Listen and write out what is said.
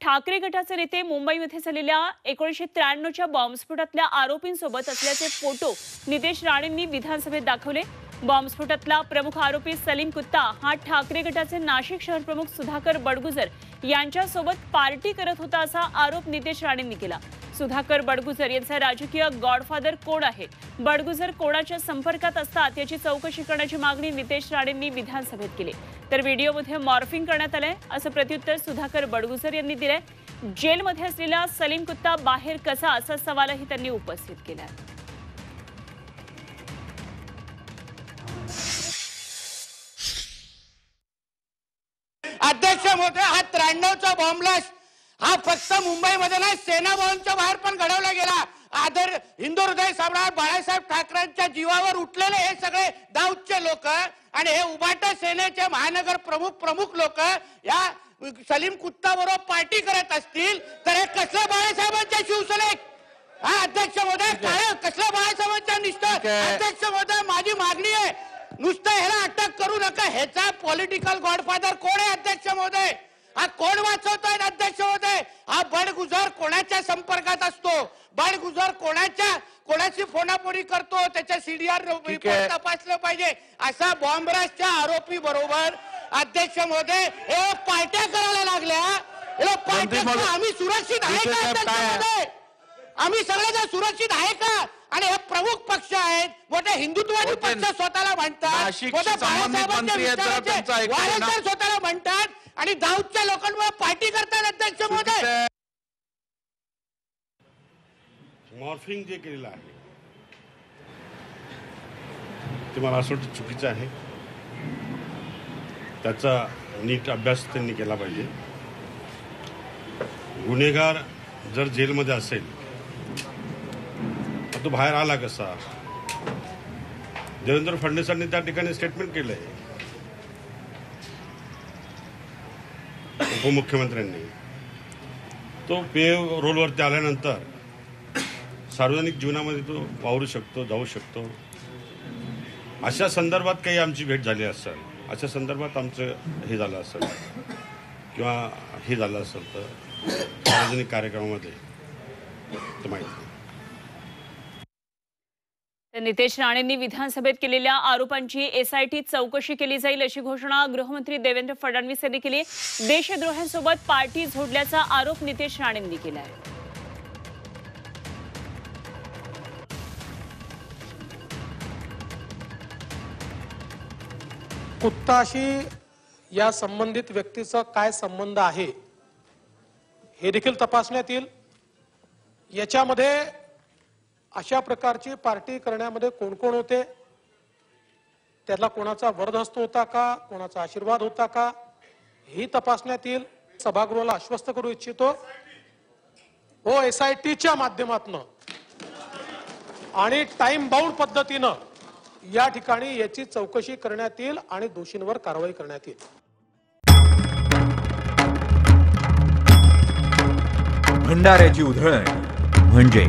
ठाकरे गटाचे नेते मुंबईमध्ये झालेल्या 1993च्या बॉम्बस्फोटातल्या आरोपींसोबत असल्याचे फोटो नितेश राणेंनी विधानसभेत दाखवले। बॉम्बस्फोटातला प्रमुख आरोपी सलीम कुत्ता हा ठाकरे गटाचे नाशिक शहर प्रमुख सुधाकर बडगुजर यांच्यासोबत पार्टी करत होता असा आरोप नितेश राणेंनी केला। सुधाकर बडगुजर यांचा राजकीय गॉडफादर कोण आहे, बडगुजर कोणाच्या संपर्कात असतात याची चौकशी करण्याची मागणी नितेश राणेंनी विधानसभेत केली। तर व्हिडिओमध्ये मॉर्फिंग करण्यात आलंय असं प्रत्युत्तर सुधाकर बडगुजर यांनी दिलंय। जेलमध्ये असलेला सलीम कुत्ता बाहेर कसा असा सवालही त्यांनी उपस्थित केलाय। अध्यक्ष महोदय, हा 93चा बॉम्ब ब्लास्ट हा फक्त मुंबईमध्ये नाही, सेना भवनच्या बाहेर पण घडवला गेला। आदर हिंदू हृदय सम्राट बाळासाहेब ठाकरेंच्या जीवावर उठलेले हे सगळे दाऊदचे लोक आणि हे उभाटा सेनेचे महानगर प्रमुख लोक या सलीम कुत्ता बरोबर पार्टी करत असतील तर हे कसले बाळासाहेबांच्या शिवसैनिक? हा अध्यक्ष महोदय, काय कसल्या बाळासाहेबांच्या निष्ठा? अध्यक्ष महोदय, माझी मागणी आहे, नुसतं ह्याला अटक करू नका, ह्याचा पॉलिटिकल गॉडफादर कोण आहे? अध्यक्ष महोदय, हा कोण वाचवतोय? अध्यक्ष महोदय, हा बडगुजर कोणाच्या संपर्कात असतो? बडगुजर कोणाची फोनाफोनी करतो? त्याच्या सीडीआर रिपोर्ट तपासलं पाहिजे। असा बॉम्बराजच्या आरोपी बरोबर अध्यक्ष महोदय हे पार्ट्या करायला लागल्या। आम्ही सुरक्षित आहे का? अध्यक्ष महोदय, आम्ही सगळेजण सुरक्षित आहे का? आणि हे प्रमुख पक्ष आहेत, मोठे हिंदुत्ववादी पक्ष स्वतःला म्हणतात, स्वतःला म्हणतात आणि दाऊदच्या लोकांवर पार्टी करतात। अध्यक्ष महोदय, मॉर्फिंग जे केलेलं आहे ते मला असं वाटतं चुकीचं आहे। त्याचा नीट अभ्यास त्यांनी केला पाहिजे। गुन्हेगार जर जेलमध्ये असेल तर तो बाहेर आला कसा? देवेंद्र फडणवीसांनी त्या ठिकाणी स्टेटमेंट केलंय, उपमुख्यमंत्र्यांनी। तो पे रोलवरती आल्यानंतर सार्वजनिक जीवनामध्ये तो वावरू शकतो, जाऊ शकतो। अशा संदर्भात काही आमची भेट झाली असेल, अशा संदर्भात आमचं हे झालं असेल किंवा हे झालं असेल तर सार्वजनिक कार्यक्रमामध्ये तर माहिती। नितेश राणेंनी विधानसभेत केलेल्या आरोपांची एसआयटी चौकशी केली जाईल अशी घोषणा गृहमंत्री देवेंद्र फडणवीस यांनी केली। देशद्रोह्यांसोबत पार्टी जोडल्याचा आरोप नितेश राणेंनी केला आहे। कुत्ताशी या संबंधित व्यक्तीचा काय संबंध आहे हे देखील तपासण्यात येईल। याच्यामध्ये अशा प्रकारची पार्टी करण्यामध्ये कोण कोण होते, त्याला कोणाचा वरदहस्त होता का, कोणाचा आशीर्वाद होता का, ही तपासण्यात येईल। सभागृहाला आश्वस्त करू इच्छितो, हो एसआयटीच्या माध्यमातून आणि टाइम बाउंड पद्धतीनं या ठिकाणी याची चौकशी करण्यात येईल आणि दोषींवर कारवाई करण्यात येईल। भंडाऱ्याची उधळण म्हणजे